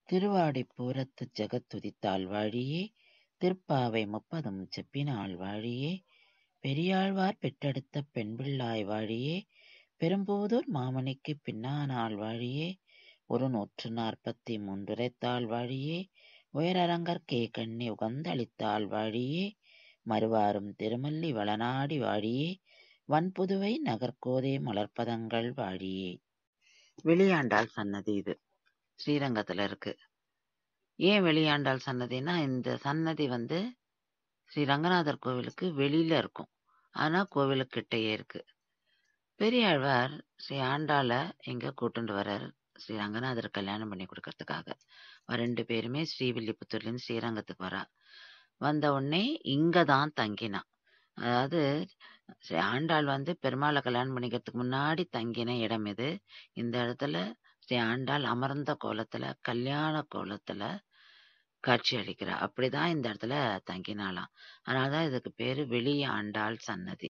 திருவாடிப்பூரத்துச் ஜெகத்துதித்தாள் வாழியே, திருப்பாவை முப்பதும் செப்பினாள் வாழியே, பெரியாழ்வார் பெற்றெடுத்த பெண்பிள்ளாய் வாழியே, பெரும்போதூர் மாமணிக்குப் பின்னானாள் வாழியே, 143 வாழியே, உயரரங்கற்கே கண்ணி உகந்தளித்தாள் வாழியே, மறுவாரும் திருமல்லி வளநாடி வாழியே, வன்புதுவை நகர்கோதை மலர்ப்பதங்கள் வாழியே. வெளியாண்டாள் சன்னதி இது ஸ்ரீரங்கத்துல இருக்கு. ஏன் வெளியாண்டாள் சன்னதினா, இந்த சன்னதி ஸ்ரீ ரங்கநாதர் கோவிலுக்கு வெளியில இருக்கும். ஆனா கோவிலுக்கிட்டயே இருக்கு. பெரியாழ்வார் ஸ்ரீ ஆண்டாள இங்க கூட்டுண்டு வர்றார் ஸ்ரீ ரங்கநாதர் கல்யாணம் பண்ணி கொடுக்கறதுக்காக. 2 பேருமே ஸ்ரீவில்லிபுத்தூர்ல இருந்து ஸ்ரீரங்கத்துக்கு வரா. வந்த உடனே இங்கதான் தங்கினா. அதாவது ஸ்ரீ ஆண்டாள் பெருமாளை கல்யாணம் பண்ணிக்கிறதுக்கு முன்னாடி தங்கின இடம் இது. இந்த இடத்துல ஸ்ரீ ஆண்டாள் அமர்ந்த கோலத்துல, கல்யாண கோலத்துல காட்சி அளிக்கிறா. அப்படிதான் இந்த இடத்துல தங்கினாலாம். அதனாலதான் இதுக்கு பேரு வெளியாண்டாள் சன்னதி.